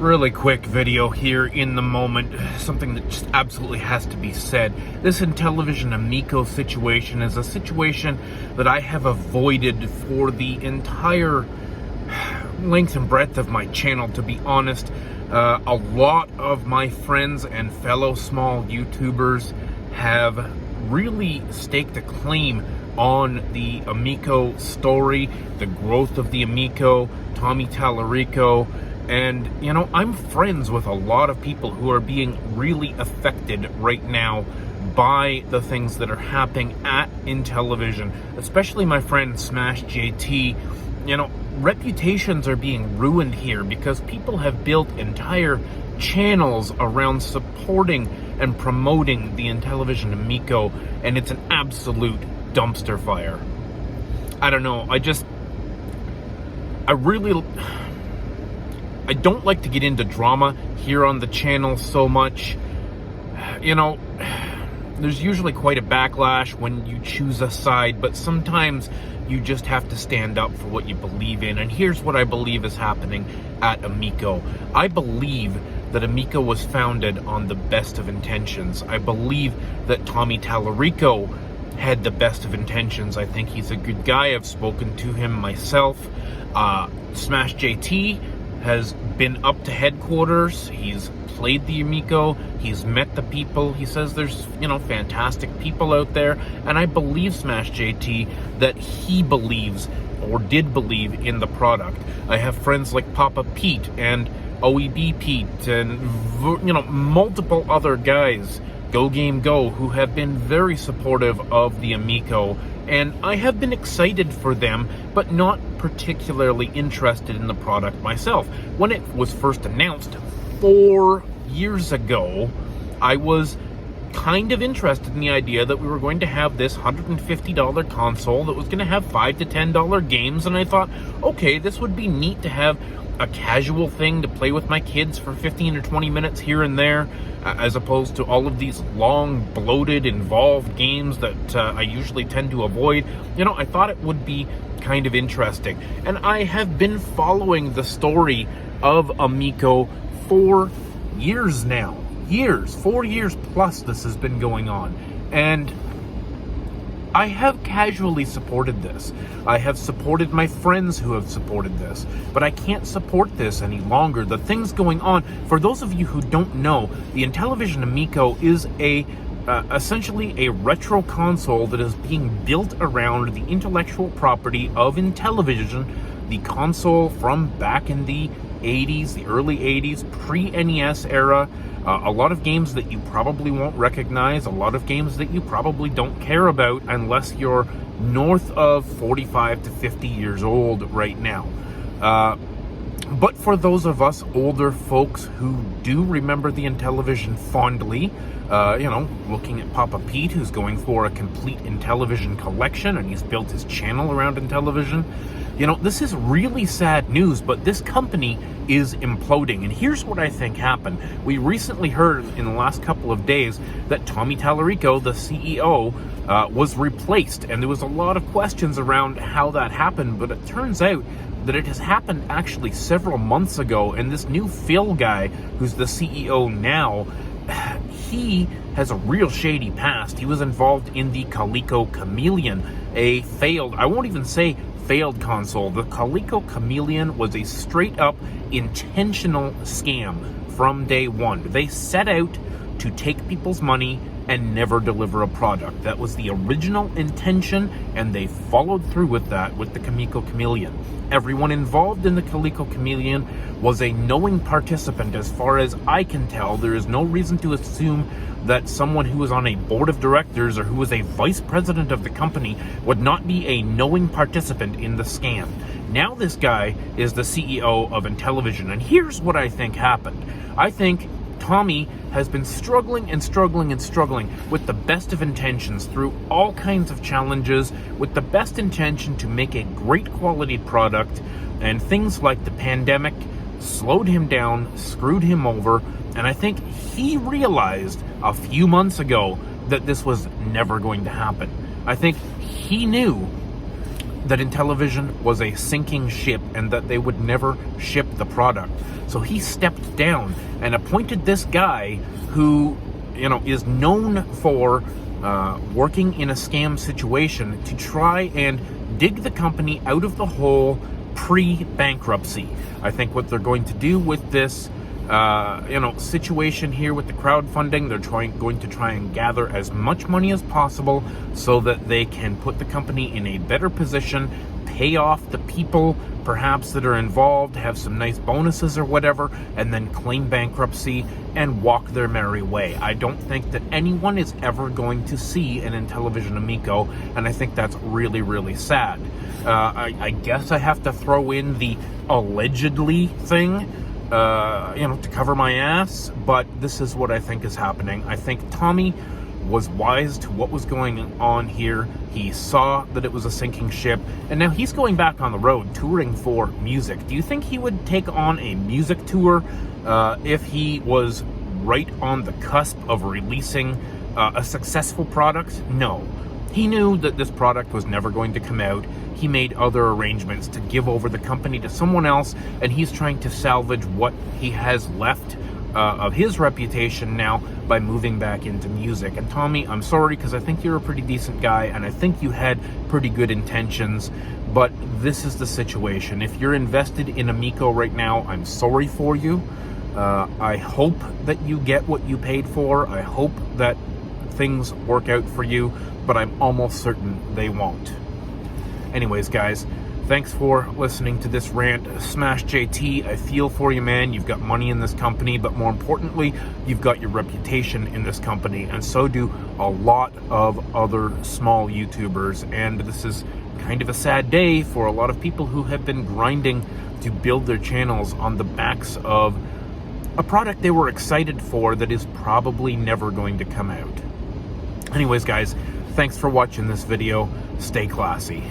Really quick video here in the moment, something that just absolutely has to be said. This Intellivision amico situation is a situation that I have avoided for the entire length and breadth of my channel, to be honest. A lot of my friends and fellow small YouTubers have really staked a claim on the amico story, the growth of the amico, Tommy Tallarico. And, you know, I'm friends with a lot of people who are being really affected right now by the things that are happening at Intellivision, especially my friend Smash JT. You know, reputations are being ruined here because people have built entire channels around supporting and promoting the Intellivision amico, and it's an absolute dumpster fire. I don't know, I don't like to get into drama here on the channel so much. You know, there's usually quite a backlash when you choose a side, but sometimes you just have to stand up for what you believe in. And here's what I believe is happening at amico. I believe that amico was founded on the best of intentions. I believe that Tommy Tallarico had the best of intentions. I think he's a good guy. I've spoken to him myself. Smash JT has been up to headquarters. He's played the amico. He's met the people. He says there's, you know, fantastic people out there. And I believe Smash JT that he believes or did believe in the product. I have friends like Papa Pete and OEB Pete and, you know, multiple other guys, Go Game Go, who have been very supportive of the amico. And I have been excited for them, but not particularly interested in the product myself. When it was first announced 4 years ago, I was kind of interested in the idea that we were going to have this $150 console that was going to have $5 to $10 games, and I thought, okay, this would be neat to have a casual thing to play with my kids for 15 or 20 minutes here and there, as opposed to all of these long, bloated, involved games that I usually tend to avoid. You know, I thought it would be kind of interesting. And I have been following the story of amico for years now. 4 years plus this has been going on. And I have casually supported this. I have supported my friends who have supported this, but I can't support this any longer. The things going on, for those of you who don't know, the Intellivision amico is essentially a retro console that is being built around the intellectual property of Intellivision, the console from back in the 80s, the early 80s, pre-NES era. A lot of games that you probably won't recognize, a lot of games that you probably don't care about unless you're north of 45 to 50 years old right now. But for those of us older folks who do remember the Intellivision fondly, you know, looking at Papa Pete, who's going for a complete Intellivision collection, and he's built his channel around Intellivision. You know, this is really sad news, but this company is imploding. And here's what I think happened. We recently heard in the last couple of days that Tommy Tallarico, the CEO, was replaced. And there was a lot of questions around how that happened, but it turns out that it has happened actually several months ago. And this new Phil guy, who's the CEO now, he has a real shady past. He was involved in the Coleco Chameleon, a failed, I won't even say failed console. The Coleco Chameleon was a straight up intentional scam from day one. They set out to take people's money and never deliver a product. That was the original intention, and they followed through with that with the Coleco Chameleon. Everyone involved in the Coleco Chameleon was a knowing participant. As far as I can tell, there is no reason to assume that someone who was on a board of directors or who was a vice president of the company would not be a knowing participant in the scam. Now this guy is the CEO of Intellivision, and here's what I think happened. I think Tommy has been struggling with the best of intentions through all kinds of challenges, with the best intention to make a great quality product, and things like the pandemic slowed him down, screwed him over, and I think he realized a few months ago that this was never going to happen. I think he knew that Intellivision was a sinking ship and that they would never ship the product. So he stepped down and appointed this guy who, is known for working in a scam situation to try and dig the company out of the hole pre-bankruptcy. I think what they're going to do with this situation here with the crowdfunding, they're going to try and gather as much money as possible so that they can put the company in a better position, pay off the people perhaps that are involved, have some nice bonuses or whatever, and then claim bankruptcy and walk their merry way. I don't think that anyone is ever going to see an Intellivision amico, and I think that's really, really sad. I guess I have to throw in the allegedly thing, to cover my ass, but this is what I think is happening. I think Tommy was wise to what was going on here. He saw that it was a sinking ship, and now he's going back on the road touring for music. Do you think he would take on a music tour if he was right on the cusp of releasing a successful product? No. He knew that this product was never going to come out. He made other arrangements to give over the company to someone else, and he's trying to salvage what he has left of his reputation now by moving back into music. And Tommy, I'm sorry, because I think you're a pretty decent guy, and I think you had pretty good intentions, but this is the situation. If you're invested in Amico right now, I'm sorry for you. I hope that you get what you paid for. I hope that things work out for you, but I'm almost certain they won't. Anyways, guys, thanks for listening to this rant. Smash JT, I feel for you, man. You've got money in this company, but more importantly, you've got your reputation in this company, and so do a lot of other small YouTubers. And this is kind of a sad day for a lot of people who have been grinding to build their channels on the backs of a product they were excited for that is probably never going to come out. Anyways, guys, thanks for watching this video. Stay classy.